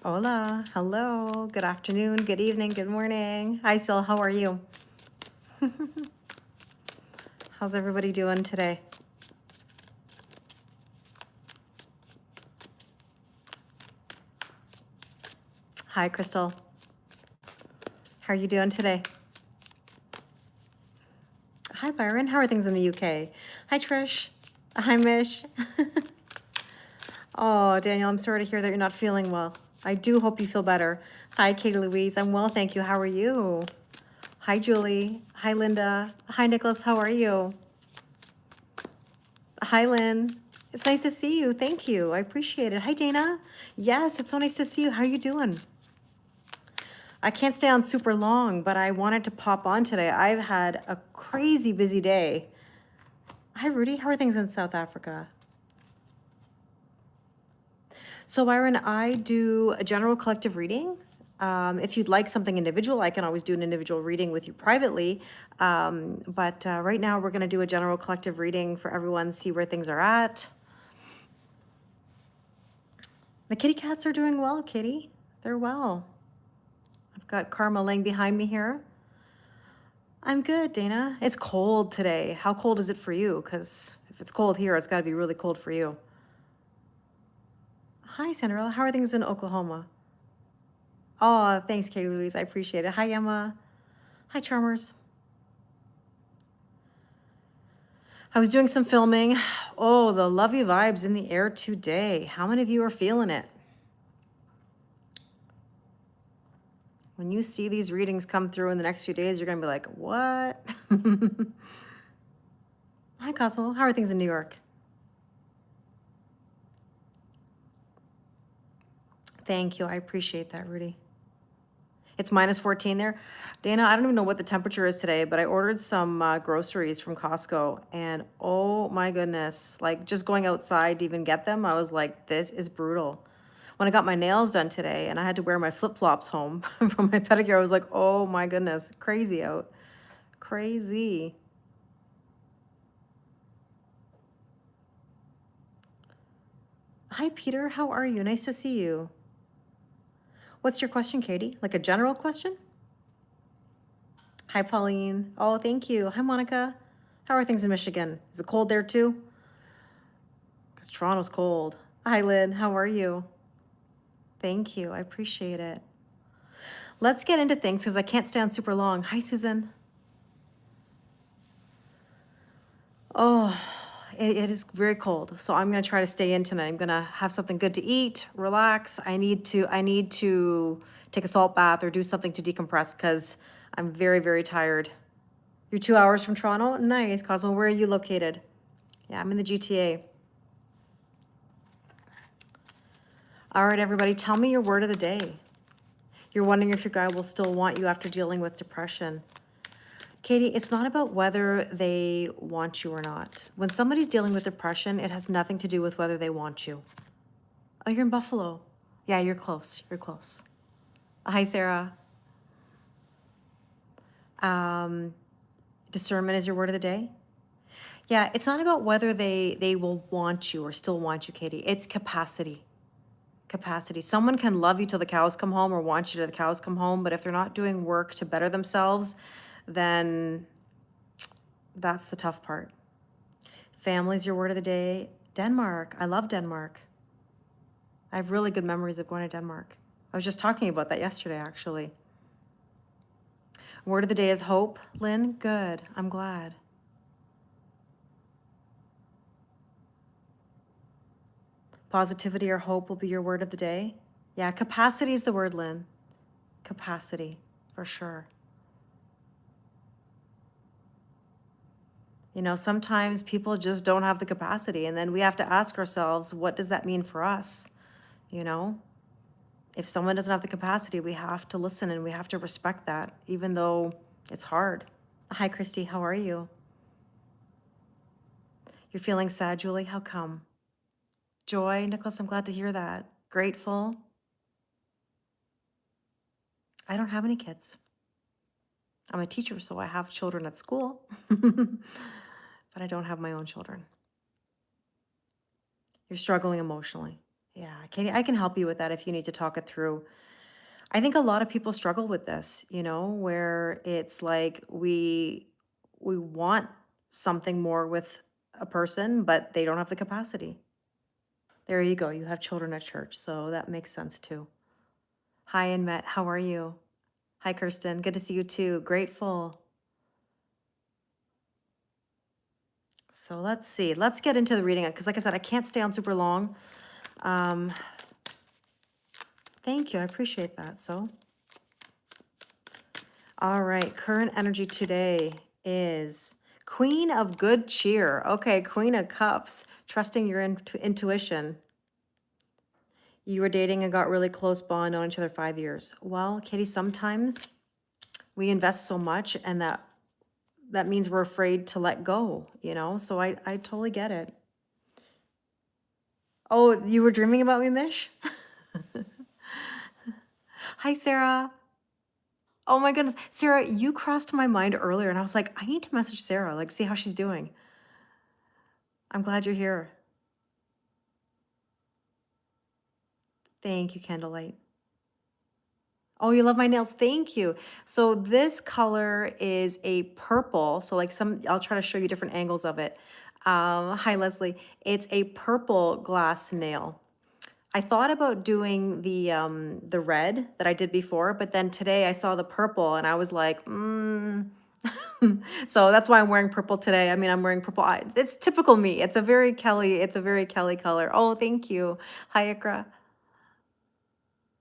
Hola, hello, good afternoon, good evening, good morning. Hi, Sil, how are you? How's everybody doing today? Hi, Crystal. How are you doing today? Hi, Byron. How are things in the UK? Hi, Trish. Hi, Mish. Oh, Daniel, I'm sorry to hear that you're not feeling well. I do hope you feel better. Hi, Katie Louise. I'm well, thank you. How are you? Hi, Julie. Hi, Linda. Hi, Nicholas. How are you? Hi, Lynn. It's nice to see you. Thank you. I appreciate it. Hi, Dana. Yes, it's so nice to see you. How are you doing? I can't stay on super long, but I wanted to pop on today. I've had a crazy busy day. Hi, Rudy. How are things in South Africa? So, Byron, I do a general collective reading. If you'd like something individual, I can always do an individual reading with you privately. But right now, we're going to do a general collective reading for everyone, see where things are at. The kitty cats are doing well, Kitty. They're well. I've got Karma laying behind me here. I'm good, Dana. It's cold today. How cold is it for you? Because if it's cold here, it's got to be really cold for you. Hi, Cinderella. How are things in Oklahoma? Oh, thanks, Katie Louise. I appreciate it. Hi, Emma. Hi, Charmers. I was doing some filming. Oh, the lovey vibes in the air today. How many of you are feeling it? When you see these readings come through in the next few days, you're going to be like, what? Hi, Cosmo. How are things in New York? Thank you. I appreciate that, Rudy. It's minus 14 there. Dana, I don't even know what the temperature is today, but I ordered some groceries from Costco, and oh my goodness, like just going outside to even get them, I was like, this is brutal. When I got my nails done today and I had to wear my flip-flops home from my pedicure, I was like, oh my goodness, crazy out. Crazy. Hi, Peter. How are you? Nice to see you. What's your question, Katie? Like a general question? Hi, Pauline. Oh, thank you. Hi, Monica. How are things in Michigan? Is it cold there too? Because Toronto's cold. Hi, Lynn. How are you? Thank you. I appreciate it. Let's get into things because I can't stay on super long. Hi, Susan. Oh, it is very cold. So I'm going to try to stay in tonight. I'm going to have something good to eat, relax. I need to take a salt bath or do something to decompress because I'm very, very tired. You're 2 hours from Toronto? Nice, Cosmo. Where are you located? Yeah, I'm in the GTA. All right, everybody, tell me your word of the day. You're wondering if your guy will still want you after dealing with depression. Katie, it's not about whether they want you or not. When somebody's dealing with depression, it has nothing to do with whether they want you. Oh, you're in Buffalo. Yeah, you're close. You're close. Hi, Sarah. Discernment is your word of the day. Yeah, it's not about whether they will want you or still want you, Katie. It's capacity. Capacity. Someone can love you till the cows come home or want you till the cows come home, but if they're not doing work to better themselves, then that's the tough part. Family's your word of the day. Denmark. I love Denmark. I have really good memories of going to Denmark. I was just talking about that yesterday, actually. Word of the day is hope. Lynn, good. I'm glad. Positivity or hope will be your word of the day. Yeah, capacity is the word, Lynn. Capacity, for sure. You know, sometimes people just don't have the capacity, and then we have to ask ourselves, what does that mean for us? You know, if someone doesn't have the capacity, we have to listen and we have to respect that, even though it's hard. Hi, Christy. How are you? You're feeling sad, Julie? How come? Joy, Nicholas, I'm glad to hear that. Grateful. I don't have any kids. I'm a teacher, so I have children at school, but I don't have my own children. You're struggling emotionally. Yeah, Katie, I can help you with that if you need to talk it through. I think a lot of people struggle with this, where it's like we want something more with a person, but they don't have the capacity. There you go. You have children at church, so that makes sense too. Hi, Annette. How are you? Hi, Kirsten. Good to see you too. Grateful. So let's see. Let's get into the reading because, like I said, I can't stay on super long. Um, Thank you. I appreciate that. So, all right. Current energy today is Queen of Good Cheer. Okay, Queen of Cups. Trusting your intuition. You were dating and got really close bond, known each other 5 years. Well, Katie, sometimes we invest so much, and that means we're afraid to let go. So I totally get it. Oh, you were dreaming about me, Mish? Hi, Sarah. Oh my goodness. Sarah, you crossed my mind earlier and I was like, I need to message Sarah, like see how she's doing. I'm glad you're here. Thank you, Candlelight. Oh, you love my nails. Thank you. So this color is a purple. So like I'll try to show you different angles of it. Hi, Leslie. It's a purple glass nail. I thought about doing the red that I did before, but then today I saw the purple and I was like, So that's why I'm wearing purple today. I mean, I'm wearing purple. It's typical me. It's a very Kelly color. Oh, thank you. Hi, Ikra.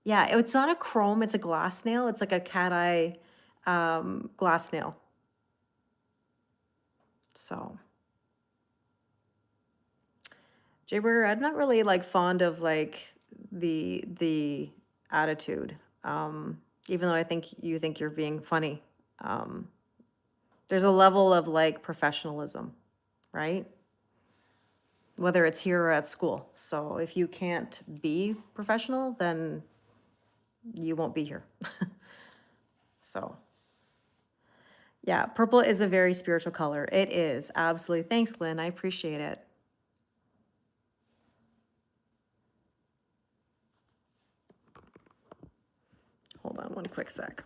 Yeah, it's not a chrome, it's a glass nail. It's like a cat eye glass nail. So, Jayber, I'm not really like fond of like the attitude. Even though I think you think you're being funny. Um, there's a level of like professionalism, right? Whether it's here or at school. So if you can't be professional, then you won't be here. So, yeah, purple is a very spiritual color. It is, absolutely. Thanks, Lynn. I appreciate it. Hold on one quick sec.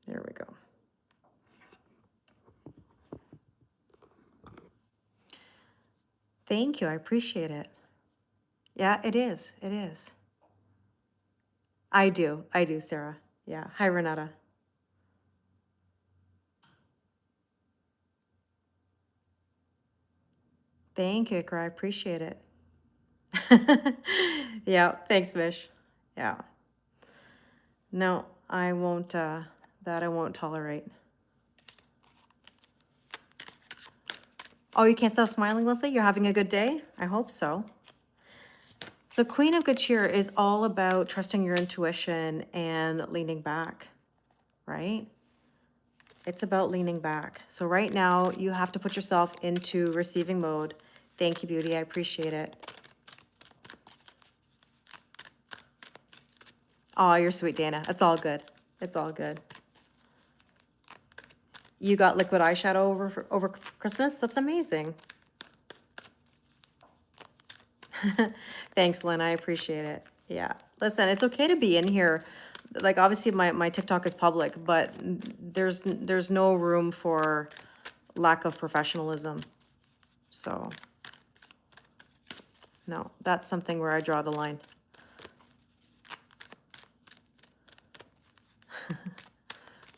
There we go. Thank you. I appreciate it. Yeah, it is. It is. I do, Sarah. Yeah. Hi, Renata. Thank you, Ikra. I appreciate it. Yeah, thanks, Vish. Yeah. No, I won't, that I won't tolerate. Oh, you can't stop smiling, Leslie? You're having a good day? I hope so. So Queen of Good Cheer is all about trusting your intuition and leaning back, right? It's about leaning back. So right now you have to put yourself into receiving mode. Thank you, beauty. I appreciate it. Oh, you're sweet, Dana. It's all good. It's all good. You got liquid eyeshadow over Christmas? That's amazing. Thanks, Lynn. I appreciate it. Yeah. Listen, it's okay to be in here. Like, obviously, my TikTok is public, but there's no room for lack of professionalism. So, no, that's something where I draw the line.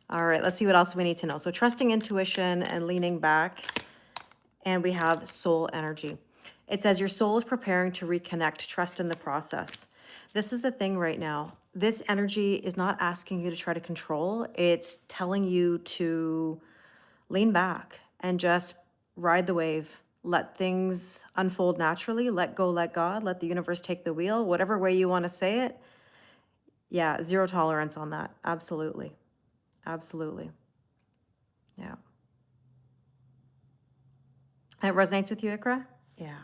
All right, let's see what else we need to know. So trusting intuition and leaning back, and we have soul energy. It says your soul is preparing to reconnect, trust in the process. This is the thing right now. This energy is not asking you to try to control. It's telling you to lean back and just ride the wave. Let things unfold naturally. Let go, let God, let the universe take the wheel, whatever way you want to say it. Yeah, zero tolerance on that. Absolutely. Absolutely. Yeah. It resonates with you, Ikra? Yeah.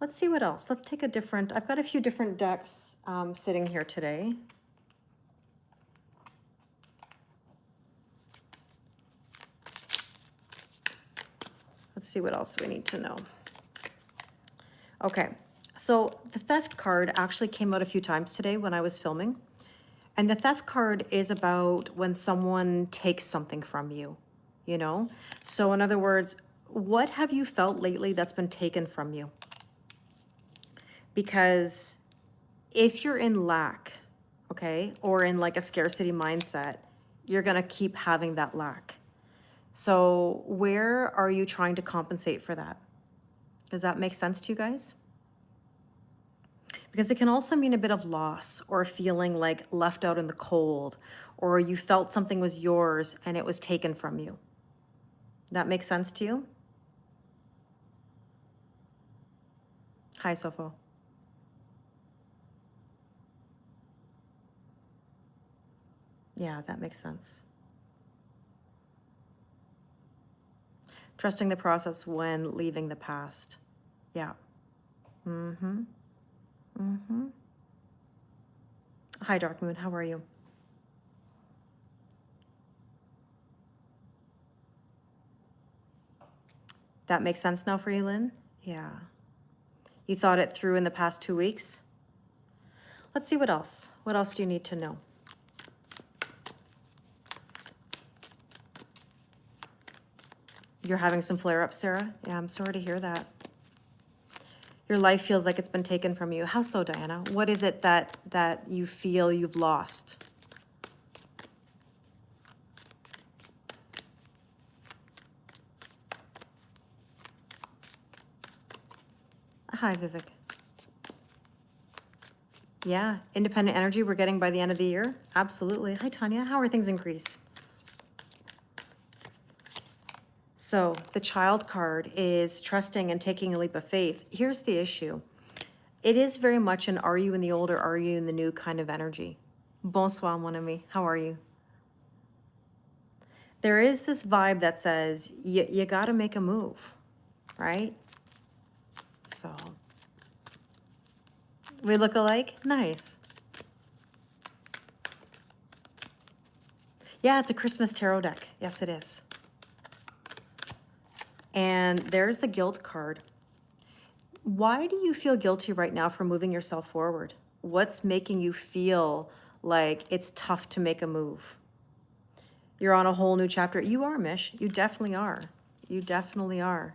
Let's see what else. Let's take a different, I've got a few different decks sitting here today. Let's see what else we need to know. Okay, so the theft card actually came out a few times today when I was filming. And the theft card is about when someone takes something from you, you know? So in other words, what have you felt lately that's been taken from you? Because if you're in lack, okay, or in like a scarcity mindset, you're gonna keep having that lack. So where are you trying to compensate for that? Does that make sense to you guys? Because it can also mean a bit of loss or feeling like left out in the cold, or you felt something was yours and it was taken from you. That makes sense to you? Hi, Sofo. Yeah, that makes sense. Trusting the process when leaving the past. Yeah. Mm-hmm. Mm-hmm. Hi, Dark Moon. How are you? That makes sense now for you, Lynn? Yeah. You thought it through in the past 2 weeks? Let's see what else. What else do you need to know? You're having some flare-ups, Sarah? Yeah, I'm sorry to hear that. Your life feels like it's been taken from you. How so, Diana? What is it that you feel you've lost? Hi, Vivek. Yeah, independent energy we're getting by the end of the year. Absolutely. Hi, Tanya. How are things in Greece? So the child card is trusting and taking a leap of faith. Here's the issue. It is very much an are you in the old or are you in the new kind of energy. Bonsoir, mon ami. How are you? There is this vibe that says you got to make a move, right? So we look alike? Nice. Yeah, it's a Christmas tarot deck. Yes, it is. And there's the guilt card. Why do you feel guilty right now for moving yourself forward? What's making you feel like it's tough to make a move? You're on a whole new chapter. You are, Mish. You definitely are. You definitely are.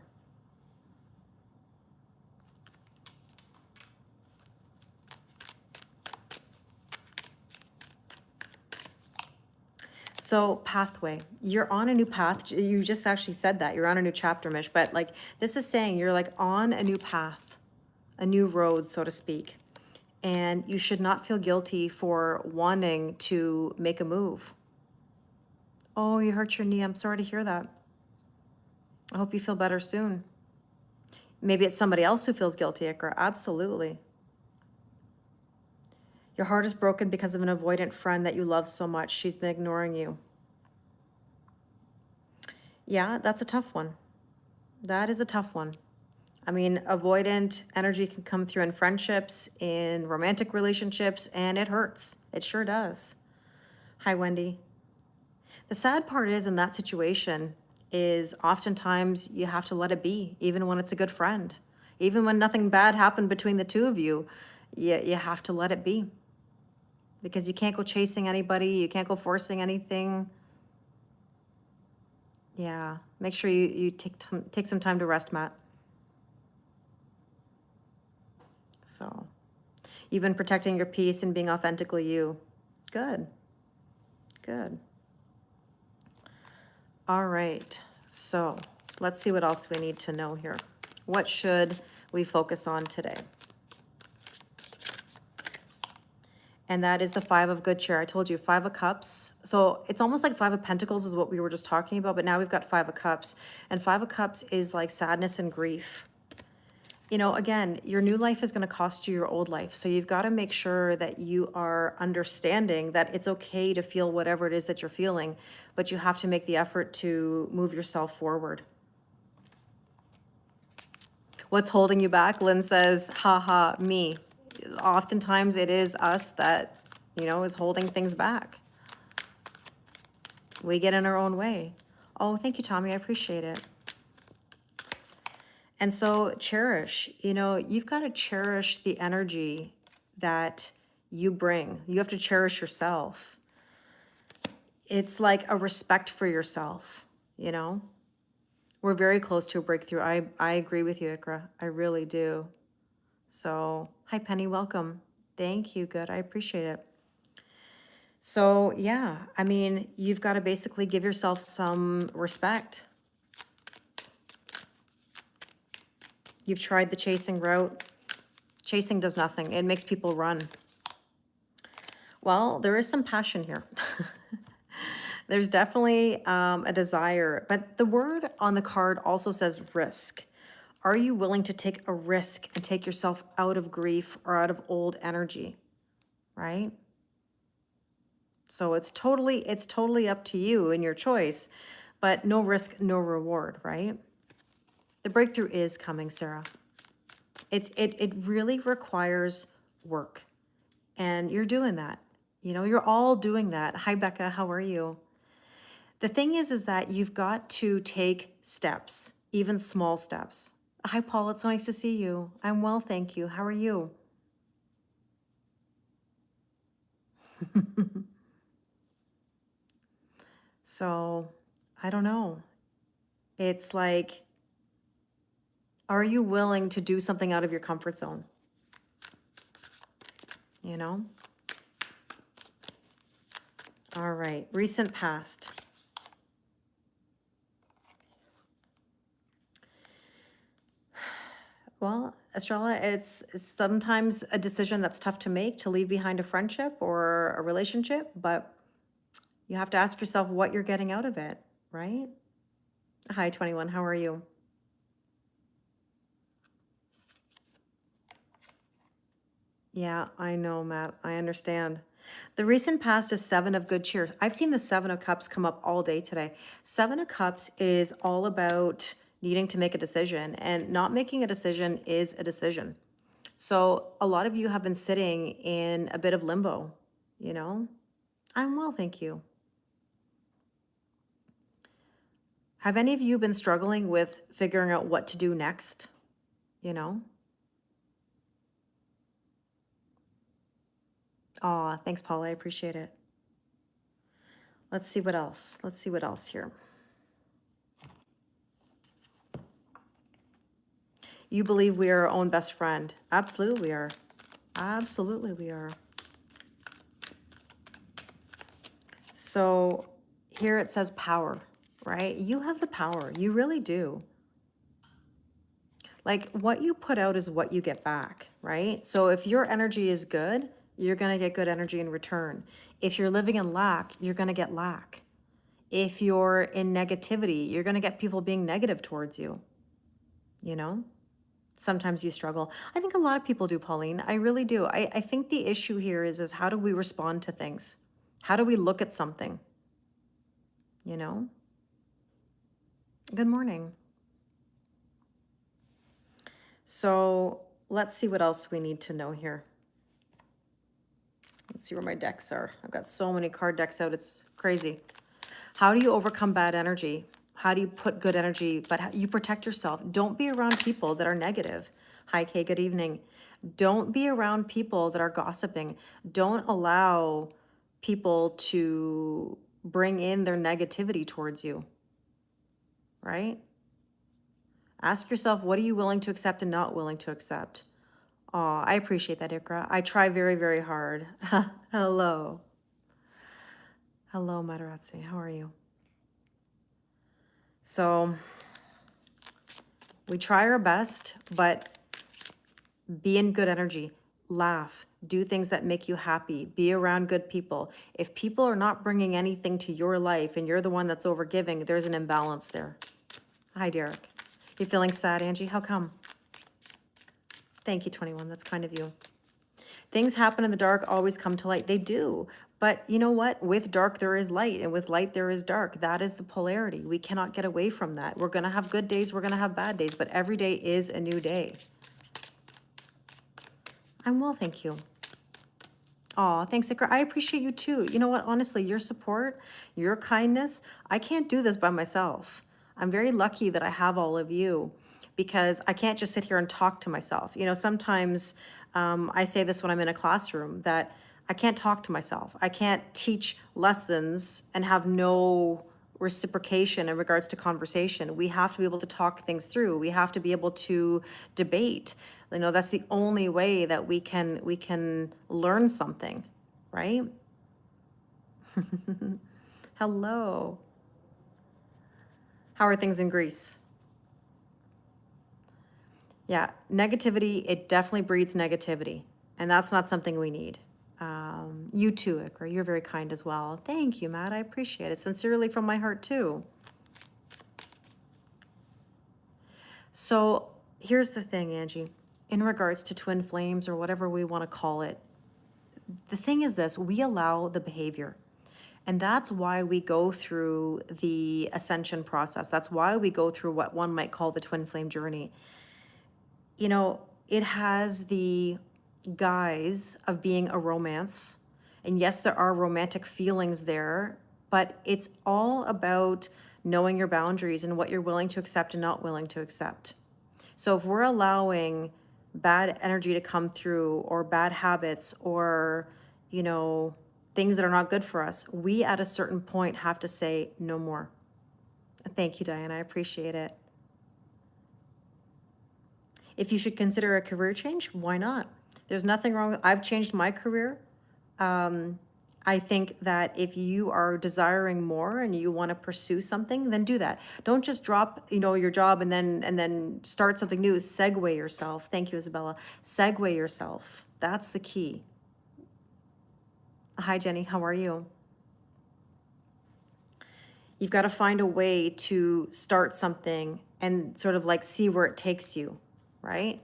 So pathway, you're on a new path. You just actually said that you're on a new chapter, Mish, but like this is saying you're like on a new path, a new road, so to speak. And you should not feel guilty for wanting to make a move. Oh, you hurt your knee. I'm sorry to hear that. I hope you feel better soon. Maybe it's somebody else who feels guilty, Ikra. Absolutely. Your heart is broken because of an avoidant friend that you love so much. She's been ignoring you. Yeah, that's a tough one. That is a tough one. I mean, avoidant energy can come through in friendships, in romantic relationships, and it hurts. It sure does. Hi, Wendy. The sad part is in that situation is oftentimes you have to let it be, even when it's a good friend. Even when nothing bad happened between the two of you, you have to let it be. Because you can't go chasing anybody, you can't go forcing anything. Yeah, make sure you take some time to rest, Matt. So, you've been protecting your peace and being authentically you. Good, good. All right, so let's see what else we need to know here. What should we focus on today? And that is the Five of Good Cheer. I told you, Five of Cups. So it's almost like Five of Pentacles is what we were just talking about, but now we've got Five of Cups. And Five of Cups is like sadness and grief. You know, again, your new life is going to cost you your old life. So you've got to make sure that you are understanding that it's okay to feel whatever it is that you're feeling, but you have to make the effort to move yourself forward. What's holding you back? Lynn says, haha, me. Oftentimes it is us that, you know, is holding things back. We get in our own way. Oh, thank you, Tommy. I appreciate it. And so cherish, you've got to cherish the energy that you bring. You have to cherish yourself. It's like a respect for yourself, you know? We're very close to a breakthrough. I agree with you, Ikra. I really do. So, hi, Penny. Welcome. Thank you. Good. I appreciate it. So, yeah, I mean, you've got to basically give yourself some respect. You've tried the chasing route. Chasing does nothing. It makes people run. Well, there is some passion here. There's definitely a desire, but the word on the card also says risk. Are you willing to take a risk and take yourself out of grief or out of old energy, right? So it's totally up to you and your choice, but no risk, no reward, right? The breakthrough is coming, Sarah. It really requires work, and you're doing that. You're all doing that. Hi, Becca. How are you? The thing is that you've got to take steps, even small steps. Hi, Paul. It's nice to see you. I'm well, thank you. How are you? So, I don't know. It's like, are you willing to do something out of your comfort zone? You know? All right. Recent past. Well, Estrella, it's sometimes a decision that's tough to make, to leave behind a friendship or a relationship, but you have to ask yourself what you're getting out of it, right? Hi, 21. How are you? Yeah, I know, Matt. I understand. The recent past is seven of good cheer. I've seen the seven of cups come up all day today. Seven of cups is all about needing to make a decision, and not making a decision is a decision. So a lot of you have been sitting in a bit of limbo, you know? I'm well, thank you. Have any of you been struggling with figuring out what to do next? You know? Aw, thanks, Paula. I appreciate it. Let's see what else. Let's see what else here. You believe we are our own best friend. Absolutely we are. Absolutely we are. So here it says power, right? You have the power. You really do. Like, what you put out is what you get back, right? So if your energy is good, you're going to get good energy in return. If you're living in lack, you're going to get lack. If you're in negativity, you're going to get people being negative towards you. You know? Sometimes you struggle. I think a lot of people do, Pauline. I really do. I think the issue here is how do we respond to things? How do we look at something? You know? Good morning. So let's see what else we need to know here. Let's see where my decks are. I've got so many card decks out. It's crazy. How do you overcome bad energy? How do you put good energy, but you protect yourself? Don't be around people that are negative. Hi, Kay, good evening. Don't be around people that are gossiping. Don't allow people to bring in their negativity towards you, right? Ask yourself, what are you willing to accept and not willing to accept? Oh, I appreciate that, Ikra. I try very, very hard. Hello. Hello, Materazzi. How are you? So we try our best, but be in good energy. Laugh. Do things that make you happy. Be around good people. If people are not bringing anything to your life and you're the one that's overgiving, there's an imbalance there. Hi, Derek. You feeling sad, Angie? How come? Thank you, 21. That's kind of you. Things happen in the dark, always come to light. They do. But you know what? With dark, there is light, and with light, there is dark. That is the polarity. We cannot get away from that. We're going to have good days, we're going to have bad days, but every day is a new day. I'm well, thank you. Aw, thanks, Ikra. I appreciate you too. You know what? Honestly, your support, your kindness, I can't do this by myself. I'm very lucky that I have all of you. because I can't just sit here and talk to myself. You know, sometimes I say this when I'm in a classroom, that I can't talk to myself. I can't teach lessons and have no reciprocation in regards to conversation. We have to be able to talk things through. We have to be able to debate. You know, that's the only way that we can learn something, right? Hello. How are things in Greece? Yeah, negativity, it definitely breeds negativity, and that's not something we need. You too, Ikra, you're very kind as well. Thank you, Matt, I appreciate it. Sincerely from my heart too. So here's the thing, Angie, in regards to twin flames or whatever we want to call it, the thing is this, we allow the behavior. And that's why we go through the ascension process. That's why we go through what one might call the twin flame journey. You know, it has the guise of being a romance. And yes, there are romantic feelings there, but it's all about knowing your boundaries and what you're willing to accept and not willing to accept. So if we're allowing bad energy to come through, or bad habits, or, you know, things that are not good for us, we at a certain point have to say no more. Thank you, Diane. I appreciate it. If you should consider a career change, why not? There's nothing wrong. I've changed my career. I think that if you are desiring more and you want to pursue something, then do that. Don't just drop, you know, your job and then start something new. Segue yourself. Thank you, Isabella. Segue yourself. That's the key. Hi, Jenny. How are you? You've got to find a way to start something and sort of like see where it takes you, right?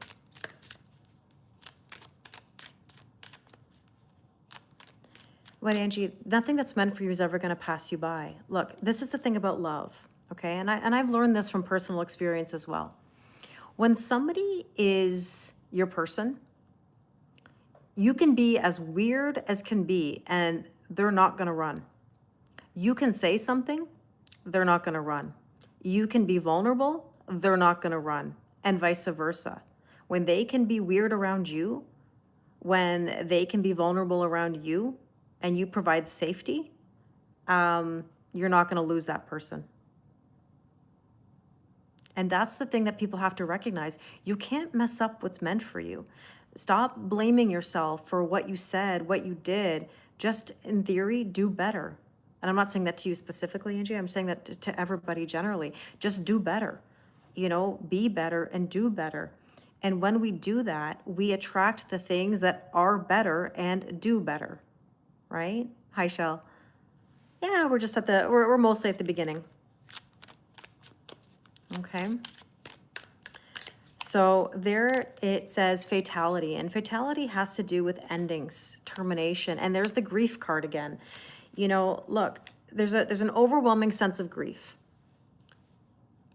But Angie, nothing that's meant for you is ever going to pass you by. Look, this is the thing about love, okay? And I've learned this from personal experience as well. When somebody is your person, you can be as weird as can be, and they're not going to run. You can say something, they're not going to run. You can be vulnerable, they're not going to run, and vice versa. When they can be weird around you, when they can be vulnerable around you, and you provide safety, you're not going to lose that person. And that's the thing that people have to recognize. You can't mess up what's meant for you. Stop blaming yourself for what you said, what you did. Just in theory, do better. And I'm not saying that to you specifically, Angie. I'm saying that to everybody generally. Just do better. You know, be better and do better. And when we do that, we attract the things that are better and do better. Right? Hi, Shell. Yeah, we're just we're mostly at the beginning. Okay. So there it says fatality, and fatality has to do with endings, termination, and there's the grief card again. You know, look, there's an overwhelming sense of grief.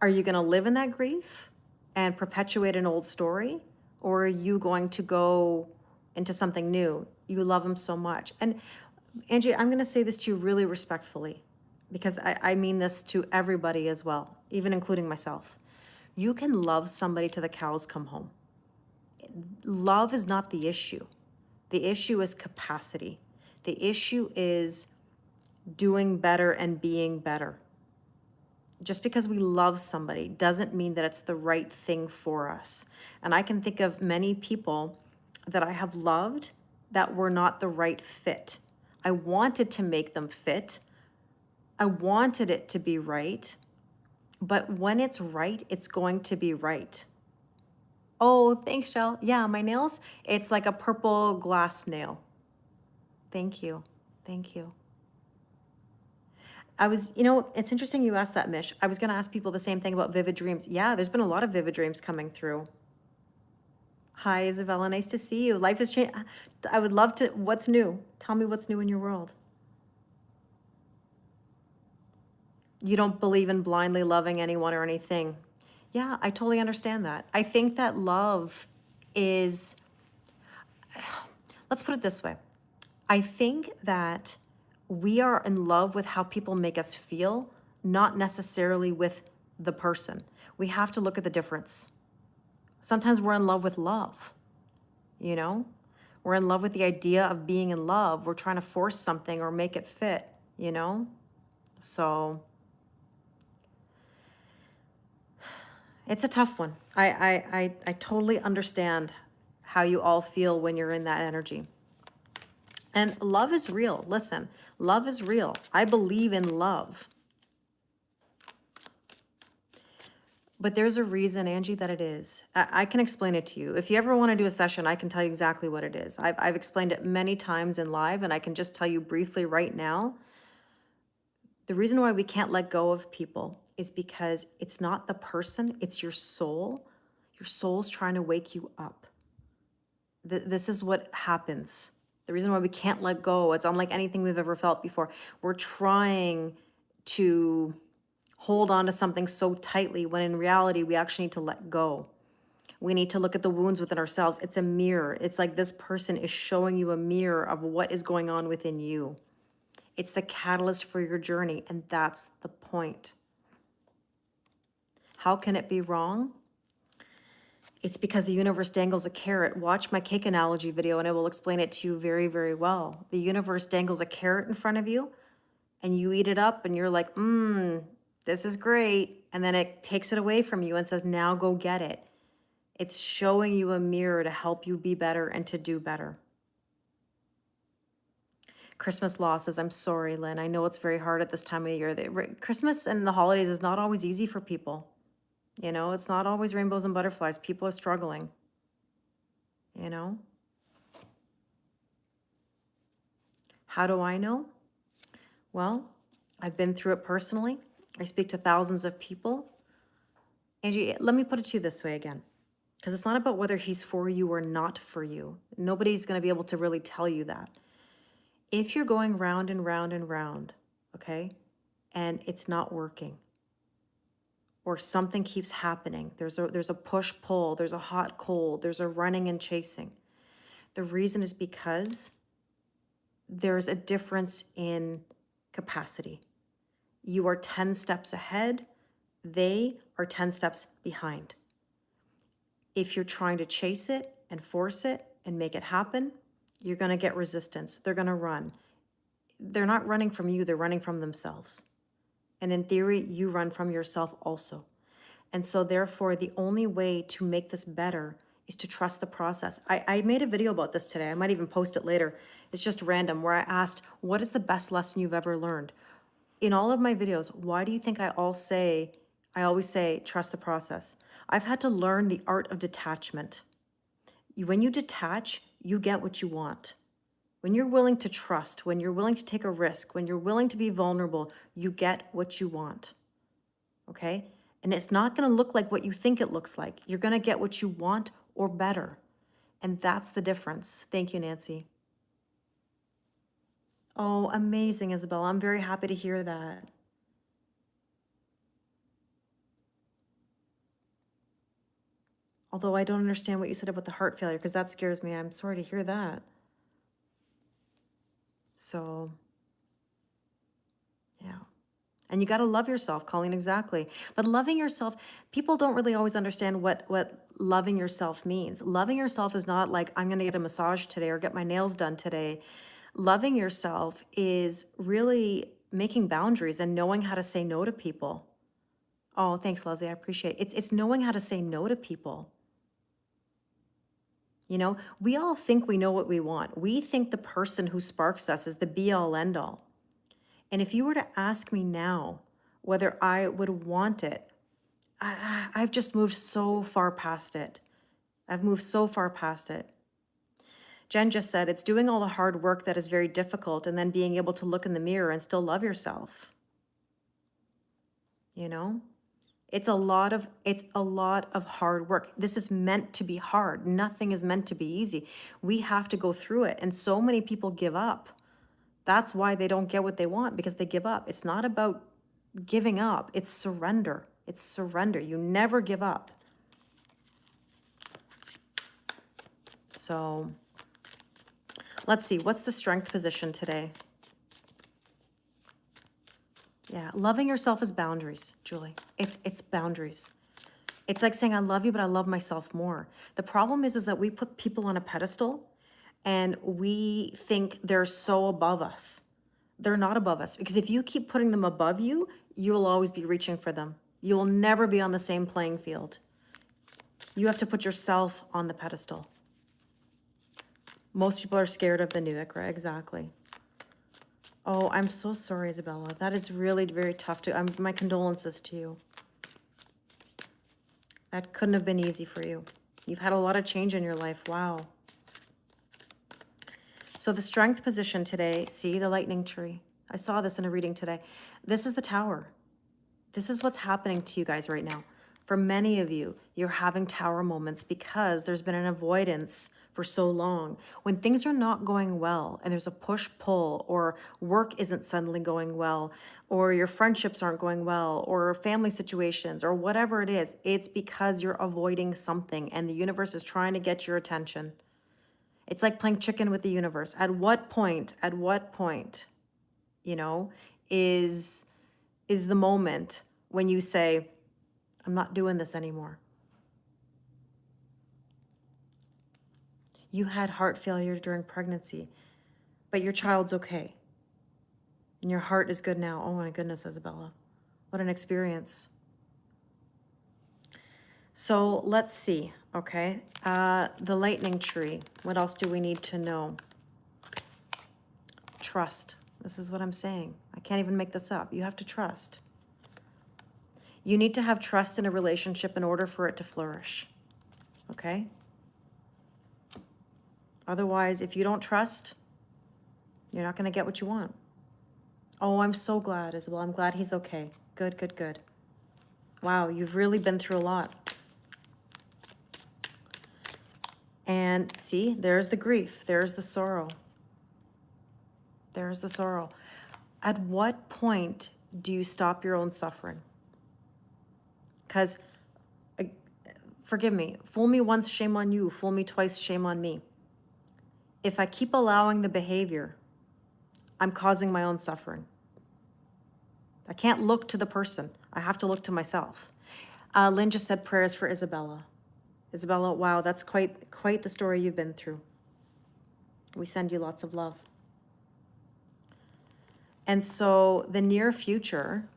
Are you going to live in that grief and perpetuate an old story, or are you going to go into something new? You love them so much. And Angie, I'm going to say this to you really respectfully, because I mean this to everybody as well, even including myself. You can love somebody till the cows come home. Love is not the issue. The issue is capacity. The issue is doing better and being better. Just because we love somebody doesn't mean that it's the right thing for us. And I can think of many people that I have loved that were not the right fit. I wanted to make them fit. I wanted it to be right. But when it's right, it's going to be right. Oh, thanks, Shell. Yeah, my nails, it's like a purple glass nail. Thank you. Thank you. You know, it's interesting you asked that, Mish. I was going to ask people the same thing about vivid dreams. Yeah, there's been a lot of vivid dreams coming through. Hi, Isabella. Nice to see you. Life has changed. I would love to. What's new? Tell me what's new in your world. You don't believe in blindly loving anyone or anything. Yeah, I totally understand that. I think that love is, let's put it this way. I think that we are in love with how people make us feel, not necessarily with the person. We have to look at the difference. Sometimes we're in love with love, you know? We're in love with the idea of being in love. We're trying to force something or make it fit, you know? So it's a tough one. I totally understand how you all feel when you're in that energy. And love is real. Listen, love is real. I believe in love. But there's a reason, Angie, that it is. I can explain it to you. If you ever want to do a session, I can tell you exactly what it is. I've explained it many times in live, and I can just tell you briefly right now. The reason why we can't let go of people is because it's not the person, it's your soul. Your soul's trying to wake you up. This is what happens. The reason why we can't let go, it's unlike anything we've ever felt before. We're trying to hold on to something so tightly when in reality, we actually need to let go. We need to look at the wounds within ourselves. It's a mirror. It's like this person is showing you a mirror of what is going on within you. It's the catalyst for your journey, and that's the point. How can it be wrong? It's because the universe dangles a carrot. Watch my cake analogy video and I will explain it to you very, very well. The universe dangles a carrot in front of you and you eat it up and you're like, this is great. And then it takes it away from you and says, now go get it. It's showing you a mirror to help you be better and to do better. Christmas losses. I'm sorry, Lynn. I know it's very hard at this time of year. Christmas and the holidays is not always easy for people. You know, it's not always rainbows and butterflies. People are struggling, you know? How do I know? Well, I've been through it personally. I speak to thousands of people. Angie, let me put it to you this way again, because it's not about whether he's for you or not for you. Nobody's going to be able to really tell you that. If you're going round and round and round, okay, and it's not working, or something keeps happening, there's a push-pull, there's a hot-cold, there's a running and chasing. The reason is because there's a difference in capacity. You are 10 steps ahead, they are 10 steps behind. If you're trying to chase it and force it and make it happen, you're gonna get resistance. They're gonna run. They're not running from you, they're running from themselves. And in theory, you run from yourself also. And so therefore, the only way to make this better is to trust the process. I made a video about this today. I might even post it later. It's just random, where I asked, what is the best lesson you've ever learned? In all of my videos, why do you think I always say, trust the process? I've had to learn the art of detachment. When you detach, you get what you want. When you're willing to trust, when you're willing to take a risk, when you're willing to be vulnerable, you get what you want, okay? And it's not gonna look like what you think it looks like. You're gonna get what you want or better. And that's the difference. Thank you, Nancy. Oh, amazing, Isabel. I'm very happy to hear that. Although I don't understand what you said about the heart failure, because that scares me. I'm sorry to hear that. So, yeah. And you got to love yourself, Colleen, exactly. But loving yourself, people don't really always understand what loving yourself means. Loving yourself is not like, I'm going to get a massage today or get my nails done today. Loving yourself is really making boundaries and knowing how to say no to people. Oh, thanks, Leslie. I appreciate it. It's knowing how to say no to people. You know, we all think we know what we want. We think the person who sparks us is the be-all, end-all. And if you were to ask me now whether I would want it, I've just moved so far past it. I've moved so far past it. Jen just said, it's doing all the hard work that is very difficult and then being able to look in the mirror and still love yourself. You know? It's a lot of hard work. This is meant to be hard. Nothing is meant to be easy. We have to go through it. And so many people give up. That's why they don't get what they want, because they give up. It's not about giving up. It's surrender. It's surrender. You never give up. So let's see. What's the strength position today? Yeah, loving yourself is boundaries, Julie. It's boundaries. It's like saying, I love you, but I love myself more. The problem is that we put people on a pedestal and we think they're so above us. They're not above us, because if you keep putting them above you, you will always be reaching for them. You will never be on the same playing field. You have to put yourself on the pedestal. Most people are scared of the new Ikra, exactly. Oh, I'm so sorry, Isabella. That is really very tough to, my condolences to you. That couldn't have been easy for you. You've had a lot of change in your life, wow. So the strength position today, see the lightning tree. I saw this in a reading today. This is the tower. This is what's happening to you guys right now. For many of you, you're having tower moments because there's been an avoidance for so long. When things are not going well and there's a push-pull, or work isn't suddenly going well, or your friendships aren't going well, or family situations, or whatever it is, it's because you're avoiding something and the universe is trying to get your attention. It's like playing chicken with the universe. At what point, you know, is the moment when you say, I'm not doing this anymore. You had heart failure during pregnancy, but your child's okay. And your heart is good now. Oh my goodness, Isabella. What an experience. So let's see, okay? The lightning tree. What else do we need to know? Trust. This is what I'm saying. I can't even make this up. You have to trust. You need to have trust in a relationship in order for it to flourish, okay? Otherwise, if you don't trust, you're not going to get what you want. Oh, I'm so glad, Isabel. I'm glad he's okay. Good, good, good. Wow, you've really been through a lot. And see, there's the grief. There's the sorrow. There's the sorrow. At what point do you stop your own suffering? Because, forgive me, fool me once, shame on you. Fool me twice, shame on me. If I keep allowing the behavior, I'm causing my own suffering. I can't look to the person. I have to look to myself. Lynn just said prayers for Isabella. Isabella, wow, that's quite the story you've been through. We send you lots of love. And so the near future,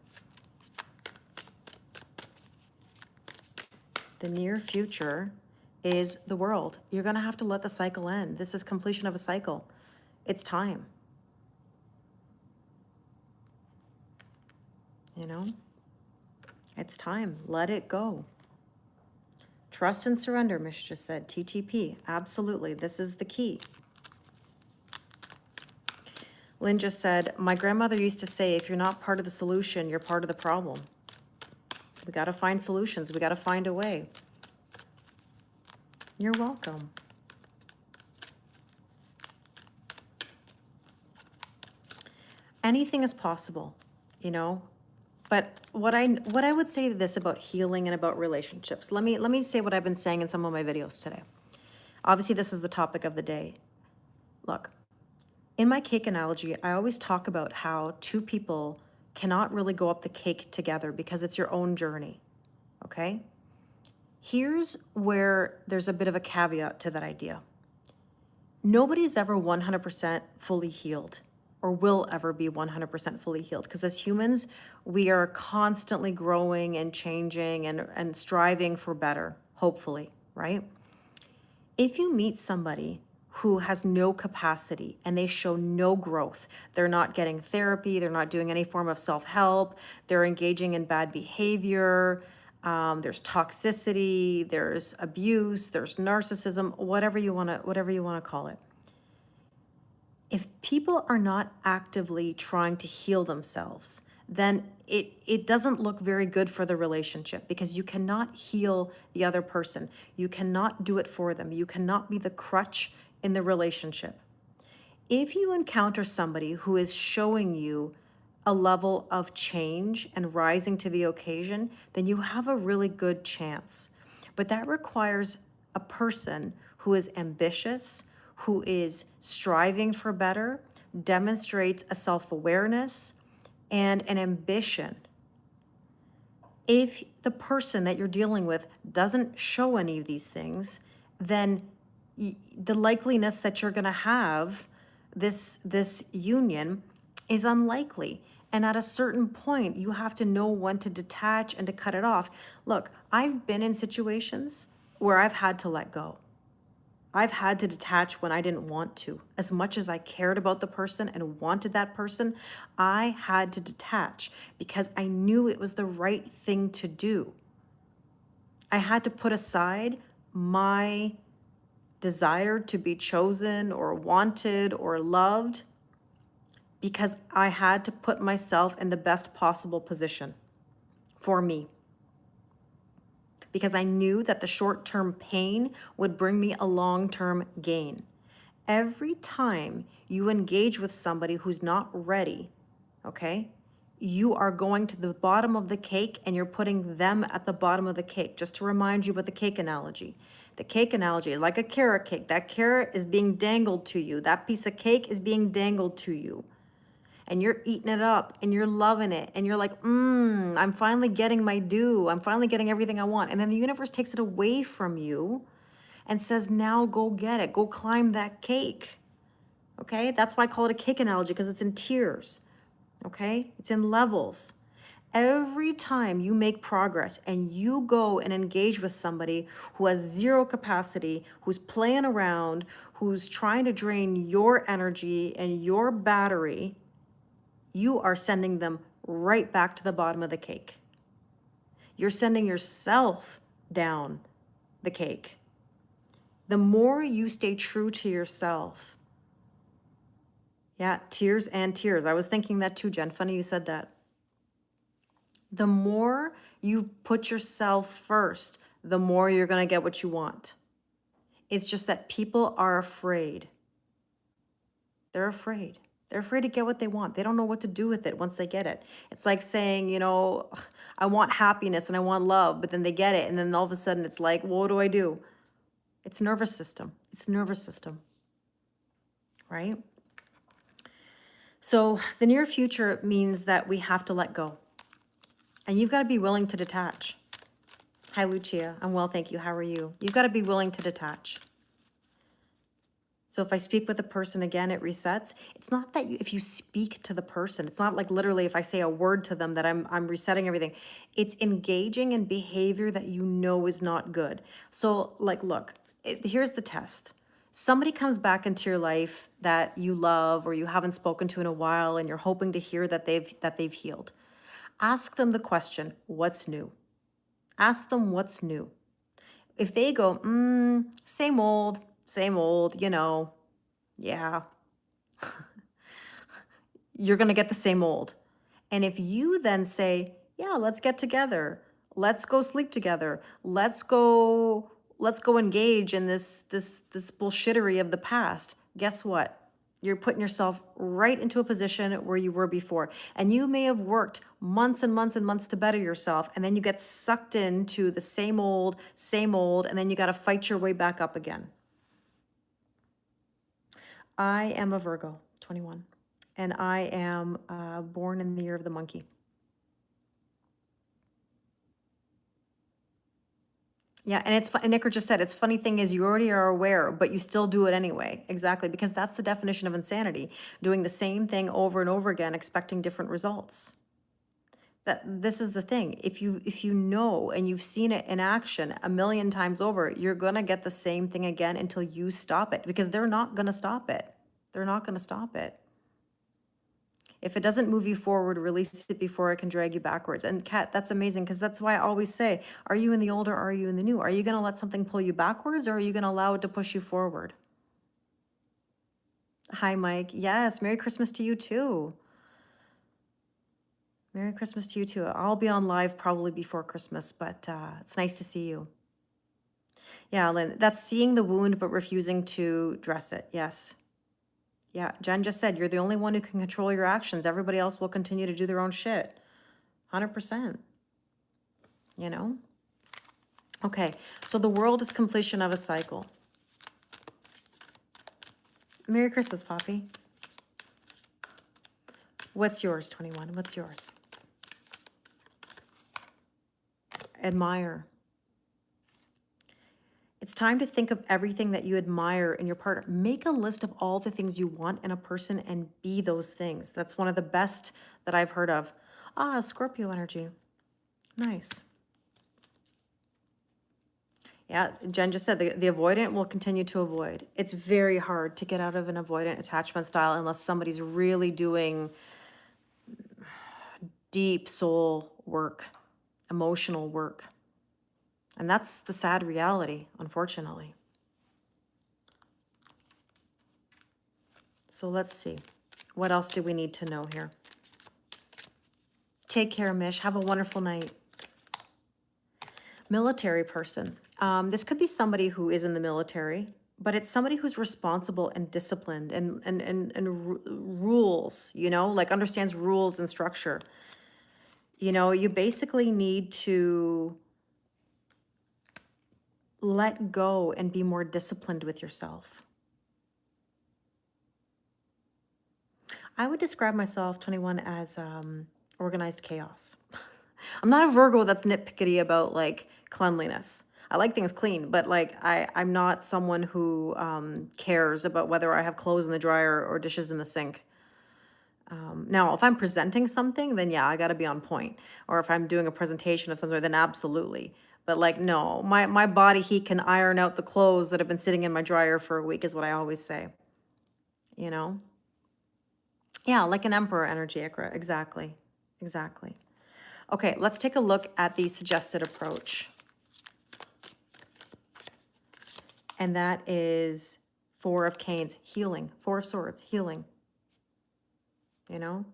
is the world. You're going to have to let the cycle end. This is completion of a cycle. It's time. You know, it's time. Let it go. Trust and surrender, Mish just said. TTP. Absolutely. This is the key. Lynn just said, my grandmother used to say, if you're not part of the solution, you're part of the problem. We got to find solutions. We got to find a way. You're welcome. Anything is possible, you know? But what I would say this about healing and about relationships, let me say what I've been saying in some of my videos today. Obviously, this is the topic of the day. Look, in my cake analogy, I always talk about how two people cannot really go up the cake together because it's your own journey, okay? Here's where there's a bit of a caveat to that idea. Nobody's ever 100% fully healed, or will ever be 100% fully healed, because as humans, we are constantly growing and changing and striving for better, hopefully, right? If you meet somebody who has no capacity and they show no growth, they're not getting therapy, they're not doing any form of self-help, they're engaging in bad behavior, there's toxicity, there's abuse, there's narcissism, whatever you want to call it. If people are not actively trying to heal themselves, then it doesn't look very good for the relationship, because you cannot heal the other person. You cannot do it for them. You cannot be the crutch in the relationship. If you encounter somebody who is showing you a level of change and rising to the occasion, then you have a really good chance. But that requires a person who is ambitious, who is striving for better, demonstrates a self-awareness and an ambition. If the person that you're dealing with doesn't show any of these things, then the likeliness that you're going to have this union is unlikely. And at a certain point, you have to know when to detach and to cut it off. Look, I've been in situations where I've had to let go. I've had to detach when I didn't want to. As much as I cared about the person and wanted that person, I had to detach because I knew it was the right thing to do. I had to put aside my desire to be chosen or wanted or loved because I had to put myself in the best possible position for me. Because I knew that the short-term pain would bring me a long-term gain. Every time you engage with somebody who's not ready, okay, you are going to the bottom of the cake and you're putting them at the bottom of the cake. Just to remind you about the cake analogy. The cake analogy, like a carrot cake, that carrot is being dangled to you. That piece of cake is being dangled to you. And you're eating it up and you're loving it. And you're like, I'm finally getting my due. I'm finally getting everything I want. And then the universe takes it away from you and says, now go get it. Go climb that cake. Okay? That's why I call it a cake analogy, because it's in tiers. Okay? It's in levels. Every time you make progress and you go and engage with somebody who has zero capacity, who's playing around, who's trying to drain your energy and your battery, you are sending them right back to the bottom of the cake. You're sending yourself down the cake. The more you stay true to yourself, yeah, tears and tears. I was thinking that too, Jen. Funny you said that. The more you put yourself first, the more you're going to get what you want. It's just that people are afraid. They're afraid. They're afraid to get what they want. They don't know what to do with it once they get it. It's like saying, I want happiness and I want love, but then they get it. And then all of a sudden it's like, well, what do I do? It's nervous system. It's nervous system, right? So the near future means that we have to let go. And you've got to be willing to detach. Hi, Lucia. I'm well, thank you. How are you? You've got to be willing to detach. So if I speak with a person again, it resets. It's not that if you speak to the person, it's not like literally if I say a word to them that I'm resetting everything. It's engaging in behavior that you know is not good. So like, look, here's the test. Somebody comes back into your life that you love or you haven't spoken to in a while and you're hoping to hear that they've healed. Ask them the question, what's new? Ask them what's new. If they go, same old, yeah, you're going to get the same old. And if you then say, yeah, let's get together. Let's go sleep together. Let's go engage in this bullshittery of the past. Guess what? You're putting yourself right into a position where you were before. And you may have worked months and months and months to better yourself. And then you get sucked into the same old, and then you got to fight your way back up again. I am a Virgo, 21. And I am born in the year of the monkey. Yeah, and it's and Nicker just said, it's funny thing is you already are aware, but you still do it anyway. Exactly, because that's the definition of insanity, doing the same thing over and over again, expecting different results. This is the thing. If you know and you've seen it in action a million times over, you're gonna get the same thing again until you stop it, because they're not gonna stop it. They're not gonna stop it. If it doesn't move you forward, release it before it can drag you backwards. And Kat, that's amazing, because that's why I always say, are you in the old or are you in the new? Are you going to let something pull you backwards, or are you going to allow it to push you forward? Hi, Mike. Yes, Merry Christmas to you too. Merry Christmas to you too. I'll be on live probably before Christmas, but it's nice to see you. Yeah, Lynn, that's seeing the wound but refusing to dress it. Yes. Yeah, Jen just said, you're the only one who can control your actions. Everybody else will continue to do their own shit. 100%. You know? Okay, so the world is completion of a cycle. Merry Christmas, Poppy. What's yours, 21? What's yours? Admire. It's time to think of everything that you admire in your partner. Make a list of all the things you want in a person and be those things. That's one of the best that I've heard of. Ah, Scorpio energy. Nice. Yeah, Jen just said the avoidant will continue to avoid. It's very hard to get out of an avoidant attachment style unless somebody's really doing deep soul work, emotional work. And that's the sad reality, unfortunately. So let's see. What else do we need to know here? Take care, Mish. Have a wonderful night. Military person. This could be somebody who is in the military, but it's somebody who's responsible and disciplined and rules, you know, like understands rules and structure. You know, you basically need to let go and be more disciplined with yourself. I would describe myself, 21, as organized chaos. I'm not a Virgo that's nitpicky about like cleanliness. I like things clean, but like I'm not someone who cares about whether I have clothes in the dryer or dishes in the sink. Now, if I'm presenting something, then yeah, I got to be on point. Or if I'm doing a presentation of some sort, then absolutely. But like, no, my body heat can iron out the clothes that have been sitting in my dryer for a week is what I always say. You know? Yeah, like an emperor energy, Ikra. Exactly. Exactly. Okay, let's take a look at the suggested approach. And that is 4 of Canes, healing. 4 of Swords, healing. You know?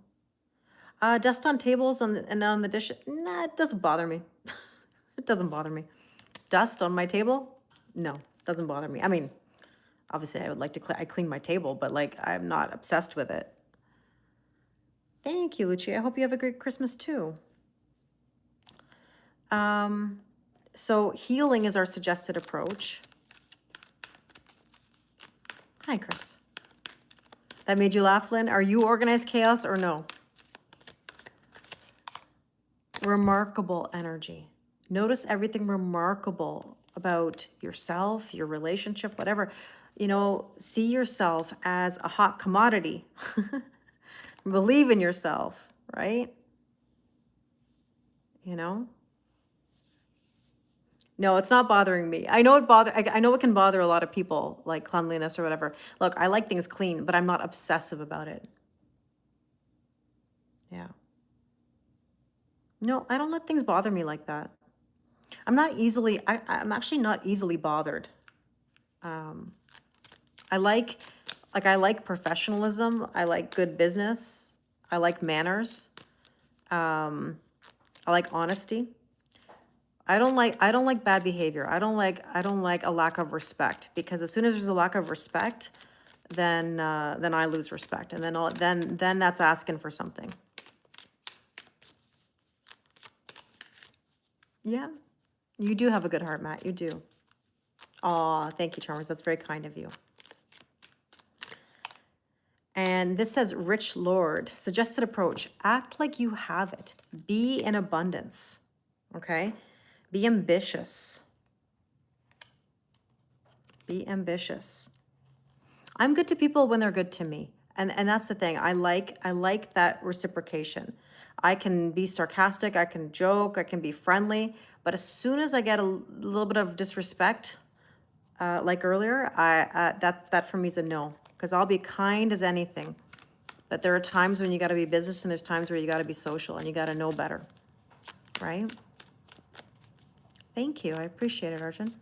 Dust on tables and on the dish. Nah, it doesn't bother me. It doesn't bother me. Dust on my table? No, doesn't bother me. I mean, obviously I would like to I clean my table, but like I'm not obsessed with it. Thank you, Lucia. I hope you have a great Christmas too. So healing is our suggested approach. Hi, Chris. That made you laugh, Lynn? Are you organized chaos or no? Remarkable energy. Notice everything remarkable about yourself, your relationship, whatever. You know, see yourself as a hot commodity. Believe in yourself, right? You know? No, it's not bothering me. I know I know it can bother a lot of people, like cleanliness or whatever. Look, I like things clean, but I'm not obsessive about it. Yeah. No, I don't let things bother me like that. I'm actually not easily bothered. I like professionalism. I like good business. I like manners. I like honesty. I don't like bad behavior. I don't like a lack of respect, because as soon as there's a lack of respect, then I lose respect, and then that's asking for something. Yeah, you do have a good heart, Matt. You do. Aw, thank you, Charmers. That's very kind of you. And this says, Rich Lord, suggested approach, act like you have it. Be in abundance, okay? Be ambitious. Be ambitious. I'm good to people when they're good to me. And that's the thing. I like that reciprocation. I can be sarcastic, I can joke, I can be friendly, but as soon as I get a little bit of disrespect, like earlier, that for me is a no, because I'll be kind as anything. But there are times when you got to be business, and there's times where you got to be social, and you got to know better, right? Thank you. I appreciate it, Arjun.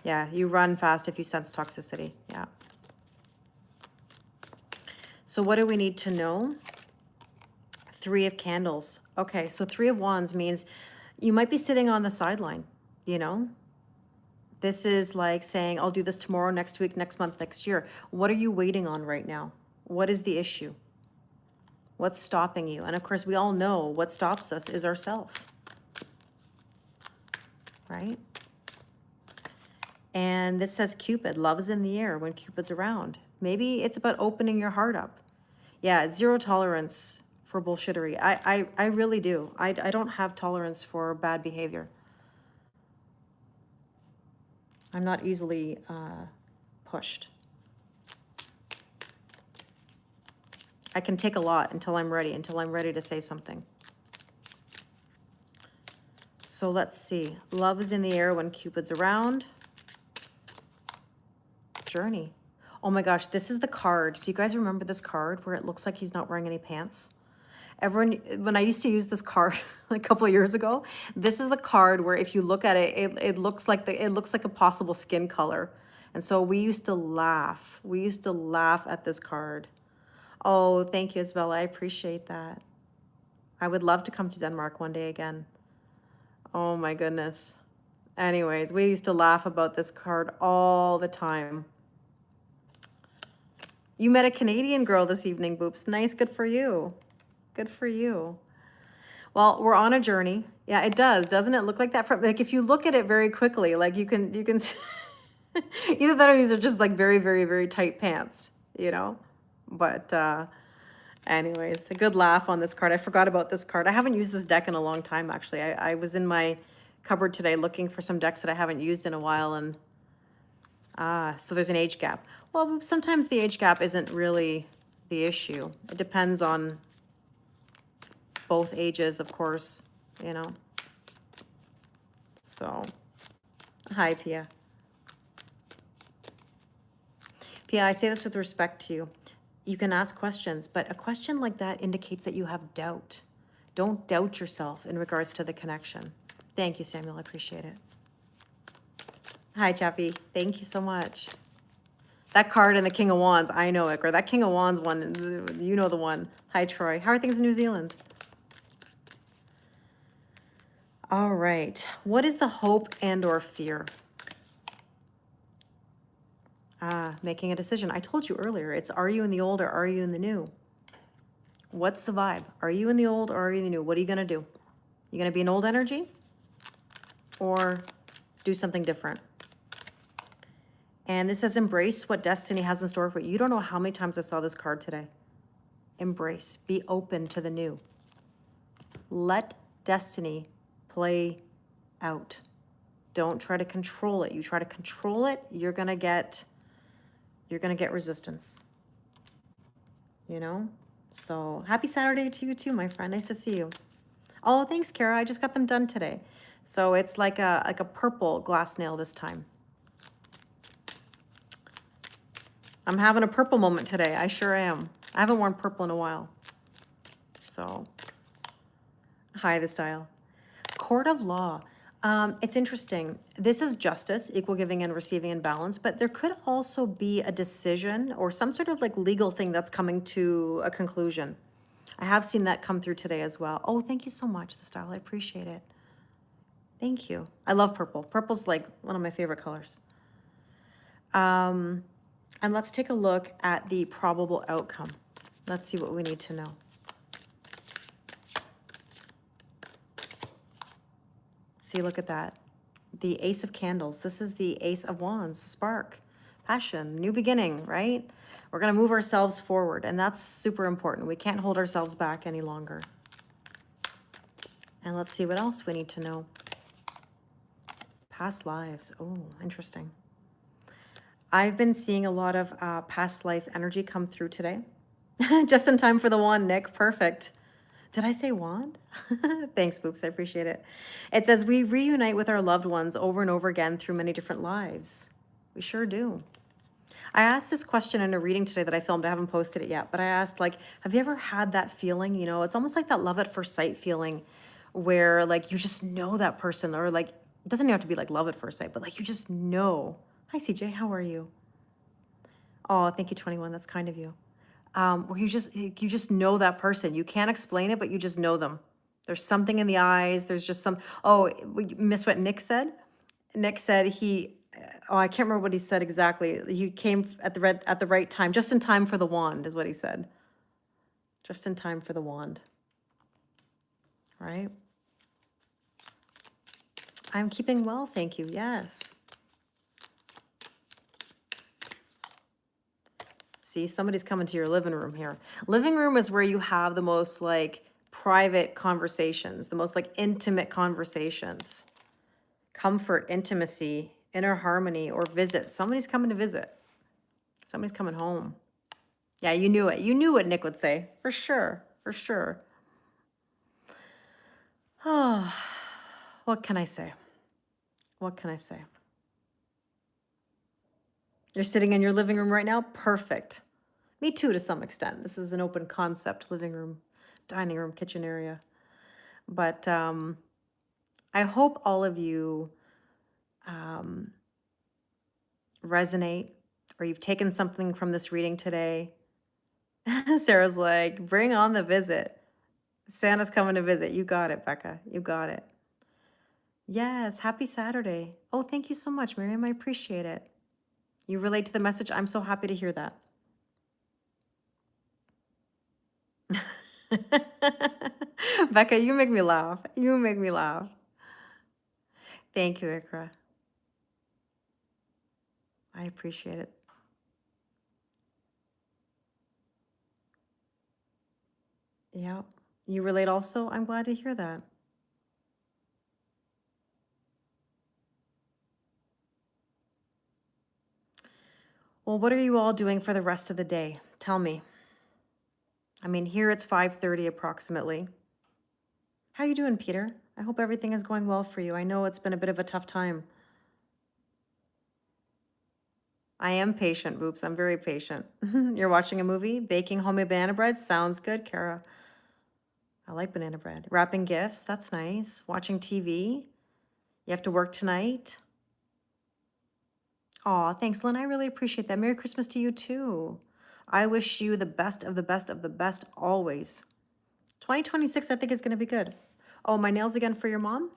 Yeah, you run fast if you sense toxicity. Yeah. So what do we need to know? 3 of Candles. Okay, so 3 of Wands means you might be sitting on the sideline, you know? This is like saying, I'll do this tomorrow, next week, next month, next year. What are you waiting on right now? What is the issue? What's stopping you? And of course, we all know what stops us is ourself, right? And this says Cupid, love is in the air when Cupid's around. Maybe it's about opening your heart up. Yeah, 0 tolerance for bullshittery. I really do. I don't have tolerance for bad behavior. I'm not easily pushed. I can take a lot until I'm ready to say something. So let's see. Love is in the air when Cupid's around. Journey. Oh my gosh, this is the card. Do you guys remember this card where it looks like he's not wearing any pants? Everyone, when I used to use this card a couple of years ago, this is the card where if you look at it, it looks like a possible skin color. And so we used to laugh. We used to laugh at this card. Oh, thank you, Isabella. I appreciate that. I would love to come to Denmark one day again. Oh my goodness. Anyways, we used to laugh about this card all the time. You met a Canadian girl this evening, Boops. Nice, good for you. Good for you. Well, we're on a journey. Yeah, it does. Doesn't it look like that? From like, if you look at it very quickly, like you can either that or these are just like very, very, very tight pants, you know? But anyways, a good laugh on this card. I forgot about this card. I haven't used this deck in a long time, actually. I was in my cupboard today looking for some decks that I haven't used in a while, and so there's an age gap. Well, sometimes the age gap isn't really the issue. It depends on both ages, of course, you know. So, hi, Pia. Pia, I say this with respect to you. You can ask questions, but a question like that indicates that you have doubt. Don't doubt yourself in regards to the connection. Thank you, Samuel. I appreciate it. Hi, Chappie. Thank you so much. That card and the King of Wands, I know it. Or that King of Wands one, you know the one. Hi, Troy. How are things in New Zealand? All right. What is the hope and or fear? Making a decision. I told you earlier, it's are you in the old or are you in the new? What's the vibe? Are you in the old or are you in the new? What are you going to do? You going to be an old energy or do something different? And this says embrace what destiny has in store for you. You don't know how many times I saw this card today. Embrace. Be open to the new. Let destiny play out. Don't try to control it. You try to control it, you're going to get resistance. You know? So, happy Saturday to you too, my friend. Nice to see you. Oh, thanks, Kara. I just got them done today. So, it's like a purple glass nail this time. I'm having a purple moment today. I sure am. I haven't worn purple in a while. So, hi, the style. Court of law. It's interesting. This is justice, equal giving and receiving and balance, but there could also be a decision or some sort of like legal thing that's coming to a conclusion. I have seen that come through today as well. Oh, thank you so much, the style. I appreciate it. Thank you. I love purple. Purple's like one of my favorite colors. And let's take a look at the probable outcome. Let's see what we need to know. See, look at that. The Ace of Candles. This is the Ace of Wands, spark, passion, new beginning, right? We're going to move ourselves forward, and that's super important. We can't hold ourselves back any longer. And let's see what else we need to know. Past lives. Oh, interesting. I've been seeing a lot of past life energy come through today. Just in time for the wand, Nick. Perfect. Did I say wand? Thanks, Boops. I appreciate it. It says we reunite with our loved ones over and over again through many different lives. We sure do. I asked this question in a reading today that I filmed. I haven't posted it yet, but I asked, like, have you ever had that feeling? You know, it's almost like that love at first sight feeling where, like, you just know that person, or, like, it doesn't have to be, like, love at first sight, but, like, you just know. Hi, CJ. How are you? Oh, thank you, 21. That's kind of you. Where you just know that person. You can't explain it, but you just know them. There's something in the eyes. There's just some, oh, you missed what Nick said? Nick said I can't remember what he said exactly. He came at the right time, just in time for the wand is what he said. Just in time for the wand. Right? I'm keeping well, thank you. Yes. See, somebody's coming to your living room here. Living room is where you have the most like private conversations, the most like intimate conversations. Comfort, intimacy, inner harmony, or visit. Somebody's coming to visit. Somebody's coming home. Yeah, you knew it. You knew what Nick would say. For sure. For sure. Oh, what can I say? What can I say? You're sitting in your living room right now? Perfect. Me too, to some extent. This is an open concept living room, dining room, kitchen area. But I hope all of you resonate, or you've taken something from this reading today. Sarah's like, bring on the visit. Santa's coming to visit. You got it, Becca. You got it. Yes, happy Saturday. Oh, thank you so much, Miriam. I appreciate it. You relate to the message. I'm so happy to hear that. Becca, you make me laugh. You make me laugh. Thank you, Ikra. I appreciate it. Yeah. You relate also? I'm glad to hear that. Well, what are you all doing for the rest of the day? Tell me. I mean, here it's 5:30 approximately. How you doing, Peter? I hope everything is going well for you. I know it's been a bit of a tough time. I am patient, Boops. I'm very patient. You're watching a movie? Baking homemade banana bread? Sounds good, Kara. I like banana bread. Wrapping gifts? That's nice. Watching TV? You have to work tonight? Aw, thanks, Lynn. I really appreciate that. Merry Christmas to you, too. I wish you the best of the best of the best always. 2026, I think, is going to be good. Oh, my nails again for your mom?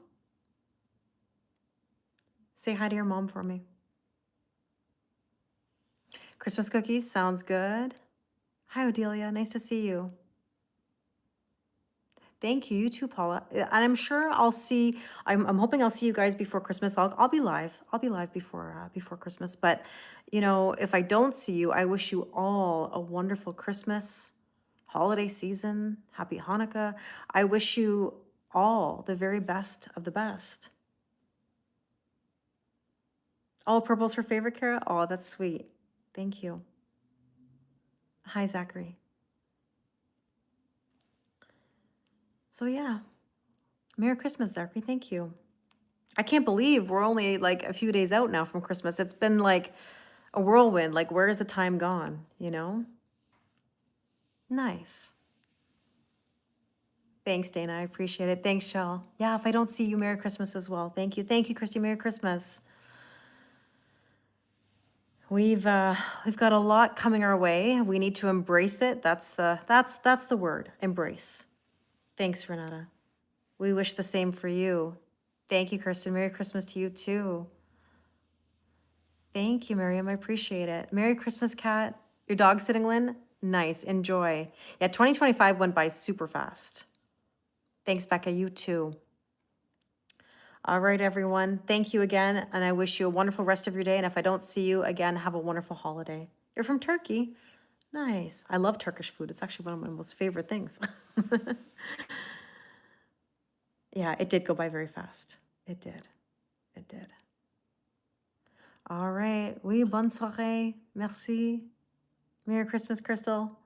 Say hi to your mom for me. Christmas cookies? Sounds good. Hi, Odelia. Nice to see you. Thank you. You too, Paula. And I'm sure I'll see. I'm hoping I'll see you guys before Christmas. I'll be live. I'll be live before Christmas. But you know, if I don't see you, I wish you all a wonderful Christmas, holiday season, happy Hanukkah. I wish you all the very best of the best. Oh, purple's her favorite, Kara. Oh, that's sweet. Thank you. Hi, Zachary. So yeah, Merry Christmas, Zachary. Thank you. I can't believe we're only like a few days out now from Christmas. It's been like a whirlwind. Like, where is the time gone, you know? Nice. Thanks, Dana. I appreciate it. Thanks, Shell. Yeah, if I don't see you, Merry Christmas as well. Thank you. Thank you, Christy. Merry Christmas. We've got a lot coming our way. We need to embrace it. That's the word. Embrace. Thanks, Renata. We wish the same for you. Thank you, Kirsten. Merry Christmas to you too. Thank you, Miriam. I appreciate it. Merry Christmas, Kat. Your dog sitting, Lynn? Nice. Enjoy. Yeah, 2025 went by super fast. Thanks, Becca. You too. All right, everyone. Thank you again. And I wish you a wonderful rest of your day. And if I don't see you again, have a wonderful holiday. You're from Turkey. Nice. I love Turkish food. It's actually one of my most favorite things. Yeah, it did go by very fast. It did. It did. All right. Oui, bonne soirée. Merci. Merry Christmas, Crystal.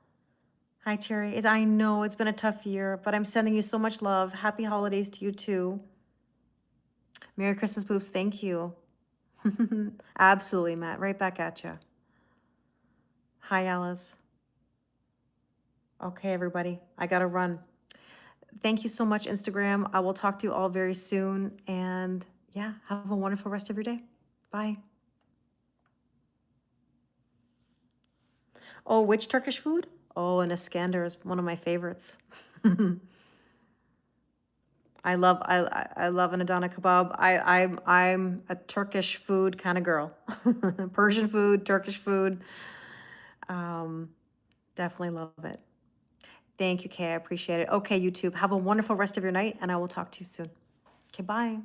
Hi, Cherry. I know it's been a tough year, but I'm sending you so much love. Happy holidays to you too. Merry Christmas, Boops. Thank you. Absolutely, Matt. Right back at you. Hi, Alice. Okay, everybody. I got to run. Thank you so much, Instagram. I will talk to you all very soon. And yeah, have a wonderful rest of your day. Bye. Oh, which Turkish food? Oh, an Iskender is one of my favorites. I love an Adana kebab. I'm a Turkish food kind of girl. Persian food, Turkish food. Definitely love it. Thank you, Kay. I appreciate it. Okay, YouTube, have a wonderful rest of your night, and I will talk to you soon. Okay, bye.